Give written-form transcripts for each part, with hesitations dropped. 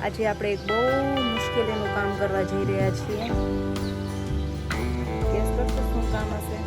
આજે આપણે એક બહુ મુશ્કેલીનું કામ કરવા જઈ રહ્યા છીએ. ગેસ કરશો શું કામ હશે?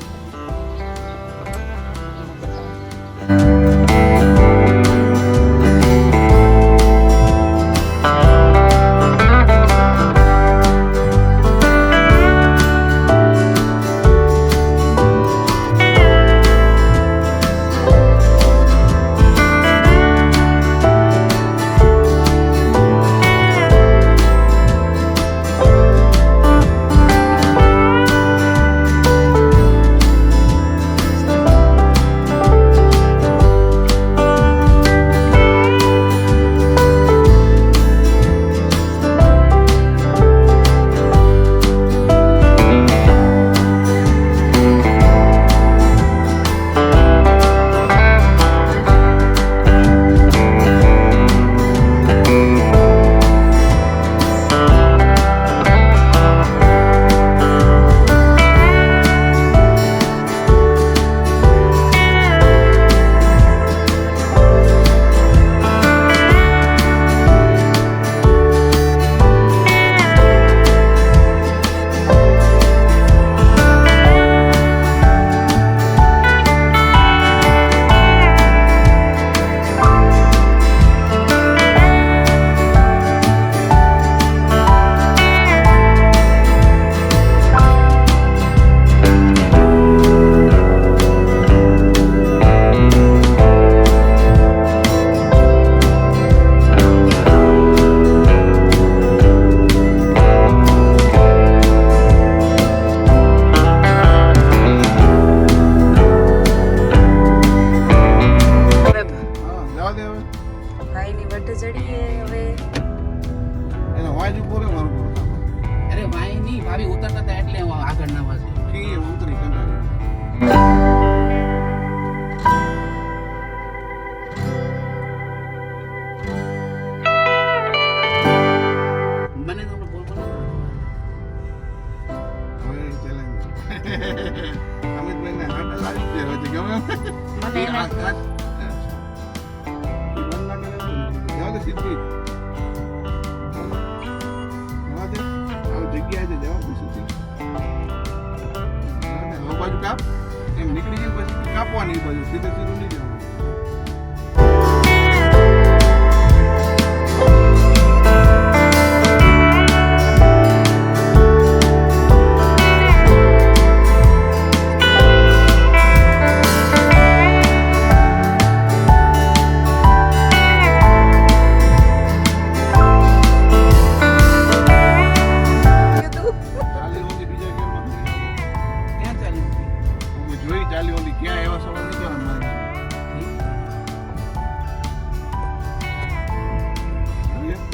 ભાઈની વટ ચડીએ હવે. એને વાજ ઉપર મારું પર. અરે ભાઈ ની ભાભી ઉતરતા હતા એટલે હું આગળ ના વાંચું. ઠીક છે ઉતરી કંટાળી. મને તો બોલ બોલ હવે ચેલેન્જ. અમિતભાઈ ને હાથ લાવી દે હવે ગમે. મને એને હાથ હાથ. ઈ બંધ ના કરે તો જાવ તો સીધી. જવા દે. આ જગ્યાએ છે જવા દે સીધી. હવે બાજુ કાપ. એમ નીકળી ગઈ પછી કાપવાની બાજુ સીધે સીધું નહીં જવાનું. ચાલી ઓલી બીજા ગેરમાં ક્યાં ચાલ્યું હું જોઈ ચાલી ઓલી ક્યાં એવા સવાલ નહીં કરવાના મારે.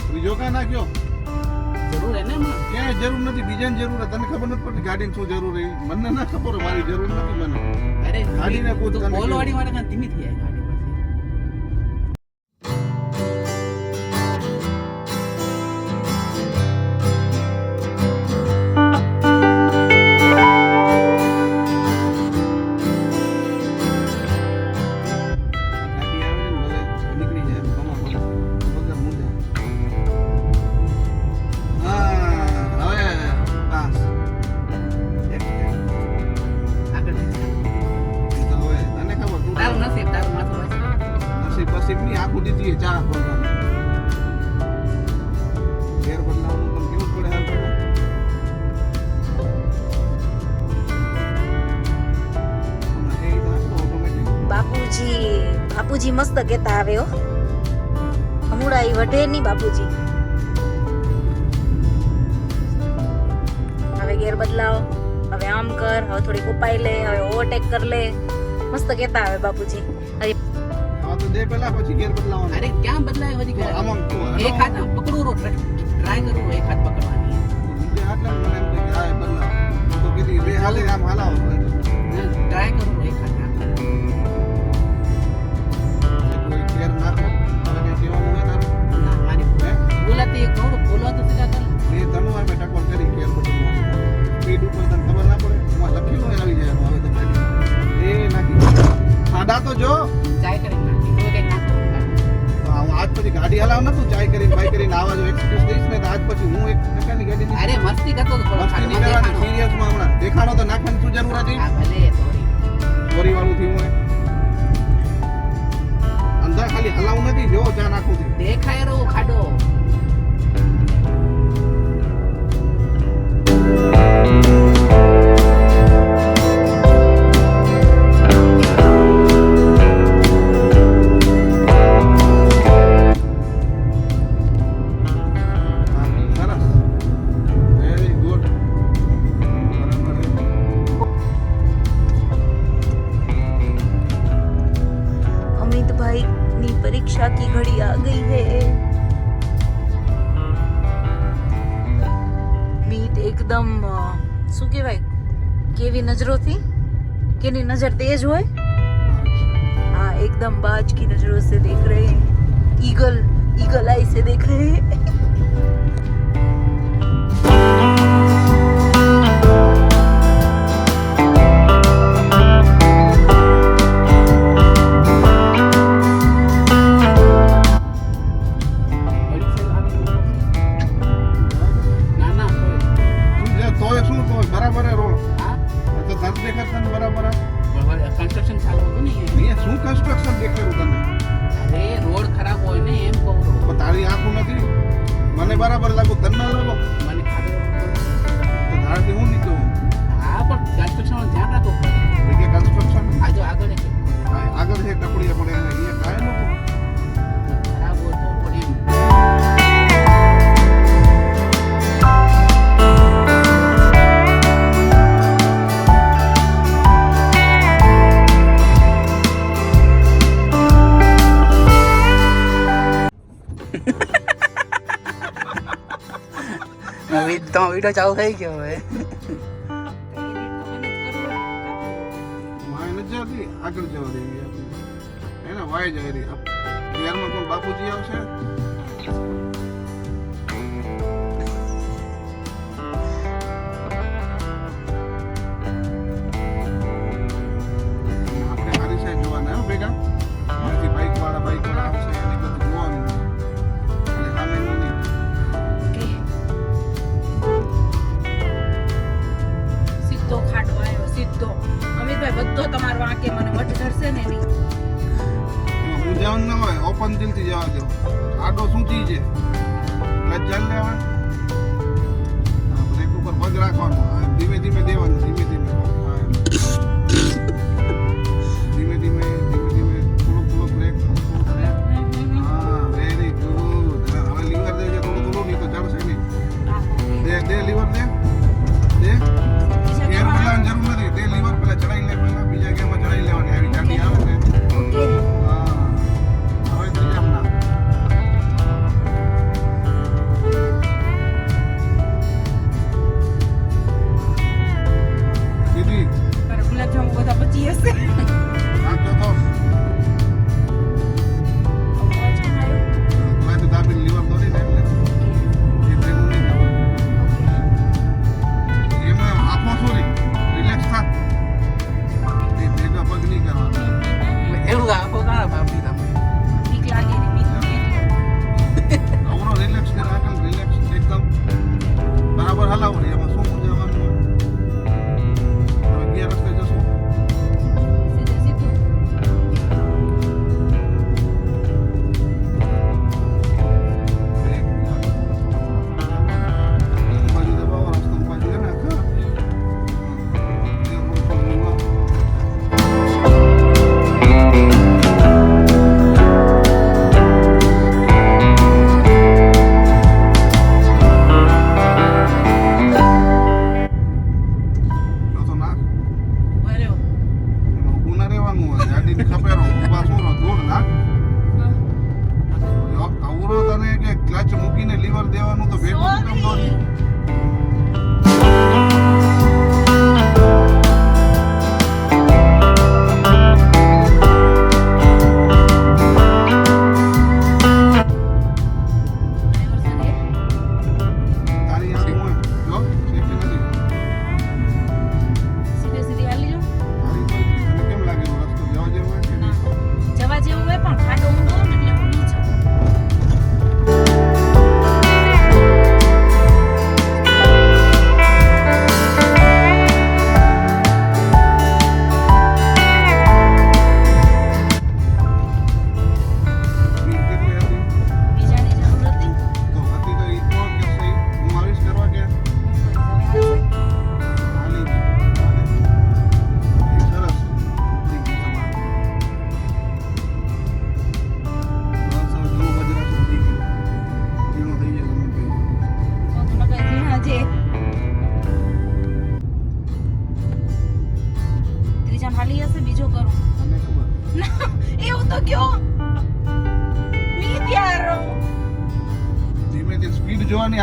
ત્રીજો કાં નાખ્યો જરૂર હે ને એમાં ક્યાંય જરૂર નથી બીજાને જરૂર છે. તને ખબર નથી પડતી ગાડીને શું જરૂર છે મને ના ખબર હોય, મારી જરૂર નથી મને. અરે ગાડીને પૂછ તને બોલ કેવું. વાળી વાળા કાં ધીમી થઈ જાય ગાડી પાસે. ગાડી આવે ને ભલે નીકળી જાય કમા પડે વગર મૂંઝે. હા હવે પાસ એક આગળ એ તો હવે તને ખબર તું તારું નસીબ તારું માથું વાંચી. નસીબ પસીબ ની આખું દીધી ચા પ્રોગ્રામ ઘેર બદલાવવાનું પણ કેવું પડે હાલ પડે. હમણાં એ તો આખું automatic. બાપુજી મસ્ત કહેતા આવે હો. હમુડા ઈ વઢે ની બાપુજી. હવે ગેર બદલાવ, હવે આમ કર, હવે થોડી ઉપાય લે, હવે ઓવરટેક કર લે. મસ્ત કહેતા આવે બાપુજી. હવે હા તો દે પેલા પછી ઘેર બદલાવાનું. અરે ક્યાં બદલાય હજી ઘરે? આમ આમ તું એક હાથ પકડું રો ટ્રાય કરું એક હાથ પકડવાની. બીજે આટલા મને એમ થાય કે આ બદલાવ હું તો કીધી બે હાલે આમ હલાવો ટ્રાય કરું એક હાથ. કોઈ ઘેર નાખો હવે કઈ કહેવાનું હોય તારું ના મારી હે બોલાતી કહું બોલવા તો સીધા કર. એ તમે આપણે ટકોર કરી ઘેર બદલવાનું સ્પીડ ઉપર તને ખબર ના પડે હું લખેલું હોય આવી જાય હવે તો ગાડી એ નાખી ખાડા તો જો ટ્રાય કરી નાખી તો કઈ નાખો. તો હું આજ પછી ગાડી હલાવ નતું ચાય કરીને બાય કરીને આવા જો એક્સક્યુઝ દઈશ ને તો આજ પછી હું એક ટકાની ગાડી અરે મસ્તી કરતો તો થોડો મસ્તી નહીં કરવાની સિરિયસમાં હમણાં દેખાડો તો નાખવાની શું જરૂર હતી હા ભલે સોરી ચોરી વાળું થયું હોય અંદર ખાલી હલાવ નથી જો ચા નાખું છું દેખાય રો ખાડો સરસ વેરી ગુડ अमित भाई ની परीक्षा की घड़ी आ गई है મીત એકદમ શું કહેવાય કેવી નજરોથી કેની નજર તેજ હોય हाँ एकदम बाज की नजरों से देख रहे हैं ईगल ईगल आई से देख रहे हैं ના ના તોય શું તો બરાબર રોડ હા તો દસ દેખાતા ને બરાબર કન્સ્ટ્રક્શન ચાલુ હતું ને અહીંયા શું કન્સ્ટ્રક્શન દેખાયું તને અરે રોડ ખરાબ હોય ને એમ કહું છું. પણ તારી આંખું નથી મને બરાબર લાગુ તને ના લાગો મને ખાડો તો ધારથી હું નીકળું હા પણ કન્સ્ટ્રક્શન ધ્યાન રાખો કે કન્સ્ટ્રક્શન આજો આગળ છે આગળ છે ટપડીએ પડે અહીંયા કાંઈ નતું ખરાબ હોય તો પણ એમ તો વિડિયો ચાલુ થઈ ગયો હવે વાય નથી જતી આગળ જવા દેવી આપણે એને વાય જઈ રહી ત્યારમાં કોણ બાપુજી આવશે આપણે હારી સાઈડ જોવાના હો ભેગા અહીંથી બાઈક વાળા આવશે એને બધું જોવાનું અને સામેનું નહીં સીધો ખાડો આવ્યો સીધો અમિતભાઈ બધો તમારો વાંકે મને વટ ધરશે ને નહીં મૂંઝાવણ ના હોય ઓપન દિલથી જવા દો આડો શું ચીજ છે ચાલ લેવા બ્રેક ઉપર પગ રાખવાનો ધીમે ધીમે દેવાનું ધીમે ધીમે ધીમે ધીમે થોડું બ્રેક હા વેરી ગુડ હવે લીવર દેજે થોડું નહીં તો ચડશે નહીં દે લીવર દે ગેર બદલાવાની જરૂર નથી તે લીવર પેલા ચડાઈ લે પેલા બીજા ગેરમાં ચડાઈ લેવાની આવી ગાડી આવે ને હા હવે ત્રીજા ના દીદી તારા ગુલાબજામુ બધા બચી હશે નાખજો તો તો દાબી લીવર દોરી ને એટલે એ ભેગું નહીં થવાનું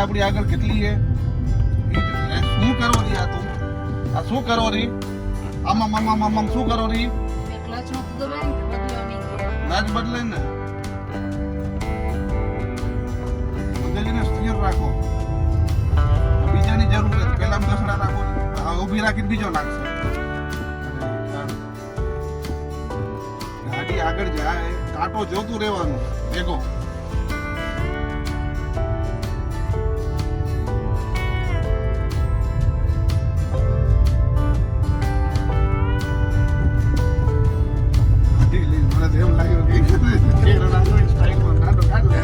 આપણી આગળ કેટલી છે શું કરો રી આ તું આ શું કરો રી આમાં આમાં આમાં શું કરો રી ક્લચ નો તો દબાય ને બદલો નહીં ગયો. નાચ બદલે ને મગજને સ્થિર રાખો બીજાની જરૂર નથી પહેલા દસડા રાખો આ ઊભી રાખીને બીજો નાખશે ગાડી આગળ જાય કાંટો જોતું રહેવાનું ભેગો મને તો એમ લાગ્યું કે કેરળના સ્ટાઈલમાં કાંટો કાઢ લે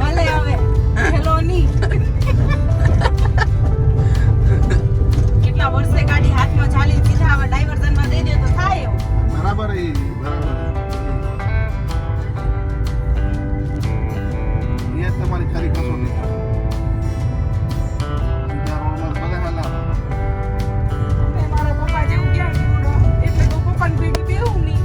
ભલે હવે હેલો ની કેટલા વર્ષે ગાડી હાથમાં ચાલી સીધા હવે ડાયવર્ઝન માં દઈ દે તો થાય એવું. બરાબર એ બરાબર એ તમારી ખરી કસોટી બીજા રોડમાં ભલે હલાવો મેં મારા પપ્પા જેવું ક્યાં નીવડો એટલે તો પપ્પાને ભેગી બેહું નહીં.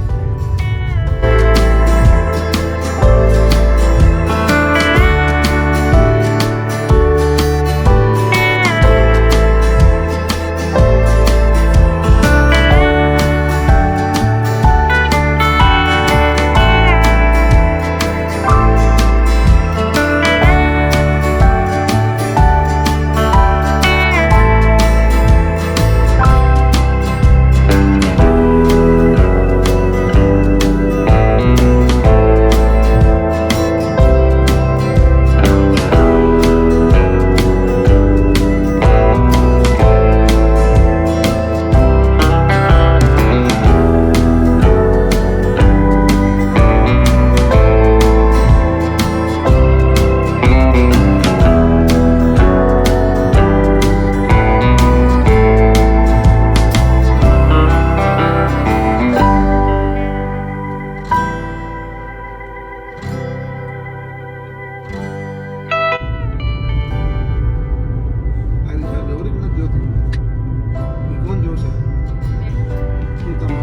આની સાથે ઓરી નથી જોતી ઈ કોણ જોશે શું તમે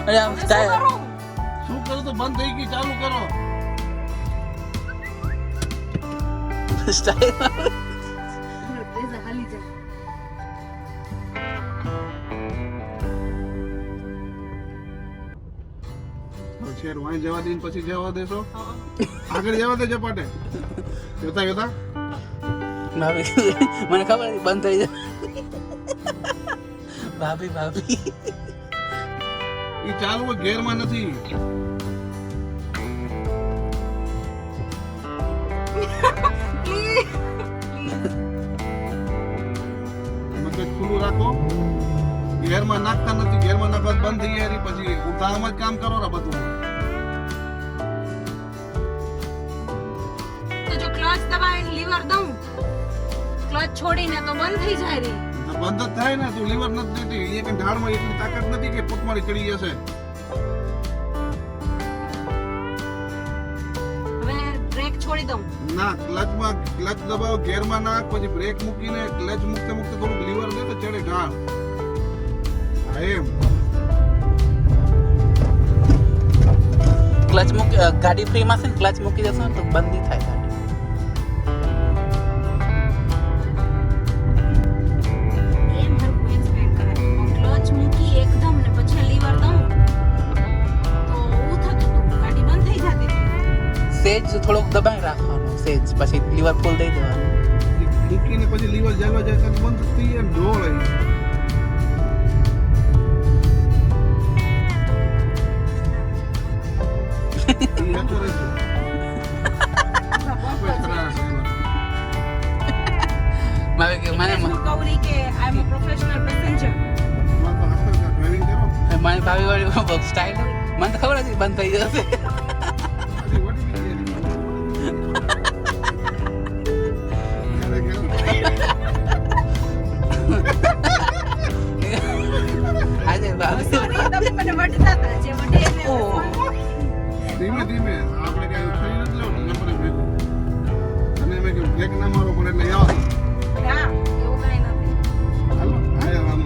અરે આમ સ્ટાઈલ શું કરું તો બંધ થઈ ગઈ ચાલુ કરો સ્ટાઈલ હાલી જાય. શેર વાંઈ જવા દઈને પછી જવા દેશો આગળ જવા દે જપાટે જોતા જોતા ભાભી મને ખબર હતી બંધ થઈ જાય ભાભી ભાભી ઈ ચાલુ હોય ગેરમાં નથી મગજ ખુલ્લું રાખો ગેરમાં નાખતા નથી ગેરમાં નાખવા બંધ થઈ જાય પછી ઉતાળામાં જ કામ કરો ને બધું તો જો ક્લચ દબાવીને લીવર દઉં ક્લચ છોડીને તો બંધ થઈ જાય રે. તો બંધ જ થાય ને તું લીવર નથી દેતી એ કઈ ઢાળમાં એટલી તાકાત નથી કે પોતમારી ચડી જશે હવે બ્રેક છોડી દઉં. ના ક્લચ દબાવો ગેરમાં નાખ પછી બ્રેક મૂકીને ક્લચ મૂકતે મૂકતે થોડુંક લીવર દે તો ચડે ઢાળ હા એમ ક્લચ મૂકી ગાડી ફ્રીમાં છે ને ક્લચ મૂકી દેશો ને તો બંધી થાય ગાડી એમ હરખું એક્સપ્લેન કરાય. ક્લચ મૂકી એકદમ ને પછી લીવર દઉં તો ઊં થતું હતું ગાડી બંધ થઈ જતી હતી. સેજ થોડોક દબાઈ રાખવાનું સેજ પછી લીવર ફૂલ દઈ દેવાનું મૂકીને પછી લીવર ચાલવા જાય તો બંધ થઈ જાય ને ઢોળ આવી ઈ હતો રહેશે. મારે કે મને કૌરી કે આઈ એમ અ પ્રોફેશનલ પેસેન્જર. અમારે તો હાથે ડ્રાઇવિંગ કરો મારી ભાભી વાળી સ્ટાઇલ મને તો ખબર હતી બંધ થઈ જશે હજી વળી ગઈ આજે ભાભી સોરી તમે મને વટતા હતા જે વટે એટલે ઓહ. ધીમે ધીમે આપણે કઈ ઉઠાવી નથી લેવું નંબર ભેગું અને મેં કીધું બ્રેક ના મારો પણ એટલે આવા હા એવું કાંઈ નથી. હાલો આયા રામ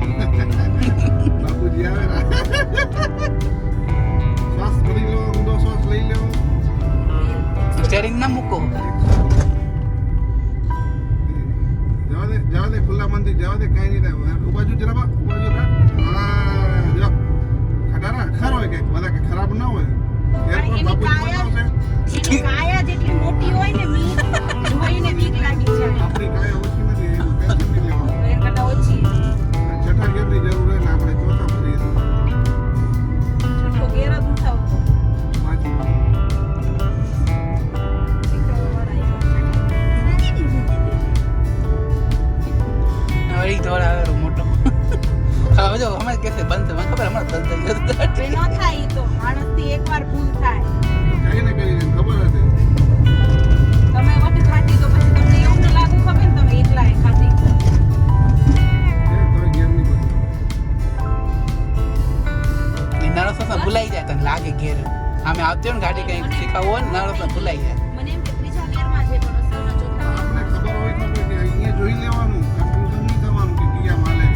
બાપુજી આવે ને શ્વાસ ભરી લો ઊંડો શ્વાસ લઈ લો સ્ટેરિંગ ના મૂકો જવા દે ખુલ્લા મનથી જવા દે કાંઈ નહીં થાય ઉભા જો જરા ઉભા જો હા જો ખટારા ખરો હોય કે બધા કે ખરાબ ના હોય એરપોર્ટ એની બાપુજી કાયા- બનાવશે એની કાયા જેટલી મોટી હોય ને મી જોઈને બીક લાગી જાય. આપણી કાંઈ ઓછી નથી એનું ટેન્શન નહીં લેવાનું એર કરતા ઓછી છે. છઠ્ઠા ગેરની જરૂર હોય ને આપણે ચોથા ફરીએ છઠ્ઠો ગેર જ નથી આવતો. પાંચમા વળી દોડ આવે મોટો હવે જો હમણાં કેસે બંધ મને ખબર હમણાં બંધ થઈ એ જશે ન થાય ઈ તો માણસથી એકવાર ભૂલ થાય. કઈ ને કઈ ખબર હતી તમે વટ ખાધી તો પછી તમને એવું ન લાગુ ખબર ને તમે એકલાએ ખાધી. એ તો ગેરની બધી નાનો સસા ભૂલાઈ જાય તને લાગે ઘેર આમે આવતી હોય ને ગાડી કઈ શીખાવું હોય ને નાનો સસા ભૂલાઈ જાય મને એમ કે ત્રીજા ગેરમાં છે પણ અસલમાં ચોથા આપણે ખબર હોય તો કે અહીંયા જોઈ લેવાનું કન્ફ્યુઝન નહીં થવાનું કે ક્યાં માલે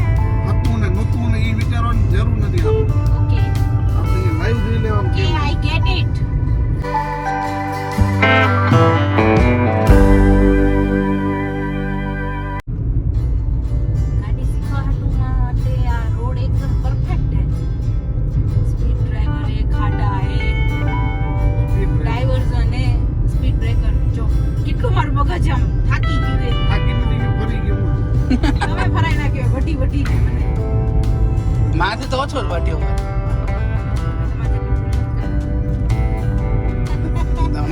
હતું ને નહોતું ને એ વિચારવાની જરૂર નથી આપણે ઓકે આપણે લાઈવ જોઈ લેવાનું કે કેવું આઈ ગેટ ઇટ. ગાડી શીખવા માટે આ રોડ એકદમ પરફેક્ટ છે. સ્પીડ ડ્રાઈવર હે, ખાડા હે, સ્પીડ બ્રેક ડાયવર્ઝન હે, સ્પીડ બ્રેકર. જો કેટલું મારું મગજ આમ થાકી ગયું છે. થાકી નથી ગયું ફરી ગયું તમે ફરાઈ નાખ્યો વટી વટીને મને. માથે તો ઓછો જ વાટ્યો હોય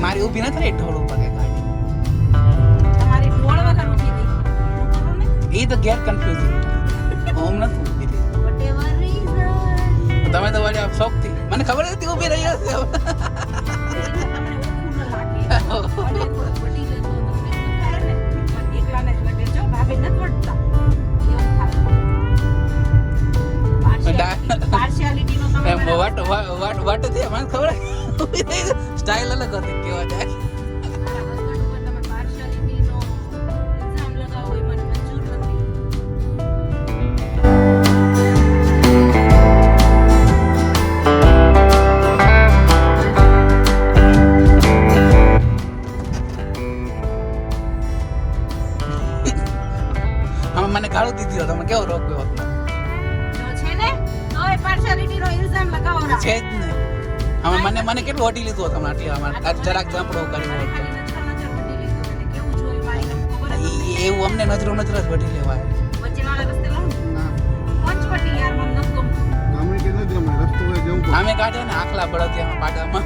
મારી ઊભી ન થાય ઢોળ ઉપર કે ગાડી તમારી ડોળ વગર ઊભી થઈ. શું કરો ને? એ તો ગેર કન્ફ્યુઝિંગ ઓમ નથી ઊભી થઈ Whatever reason. તમે તો વળી આપ શોખથી મને ખબર હતી ઊભી રહી હશે તમને ઓછું ન લાગે. અને થોડુંક વટી જાય તો તમને એવું થાય ને, પણ એકલાને જ વટે. જો ભાભી નથી વટતા. એવું થાય. Partiality નો તમે એમ બરાબર વાટ વાટ વાટ થી મને ખબર ઊભી થઈ સ્ટાઇલ અલગ હતી કેવા જાય મારા husband ઉપર તમે partiality નો ઇલ્ઝામ લગાવો એ મને મંજૂર નથી. હવે મને ગાળું દીધી હોય તમે કેવો રોક્યો જો છે ને તોય partiality નો ઇલ્ઝામ લગાવો ના. છે જ ને હવે મને કેટલું ઓટી લીધું તમે આટલી અમારે જરાક જાંપડો કર્યો હોત તો. ખાલી નજર વટી લીધું અને કેવું જોયું મારી ખબર જ નથી. એવું અમને નજરો નજર જ વટી લેવાય વચ્ચેવાળા રસ્તે લઉં ને. ના પંચવટી યાર મને નથી ગમતું. ગમે કે ન ગમે રસ્તો હોય જવું પડે આમે કાઢે ને આખલા બળદિયામાં પાડામાં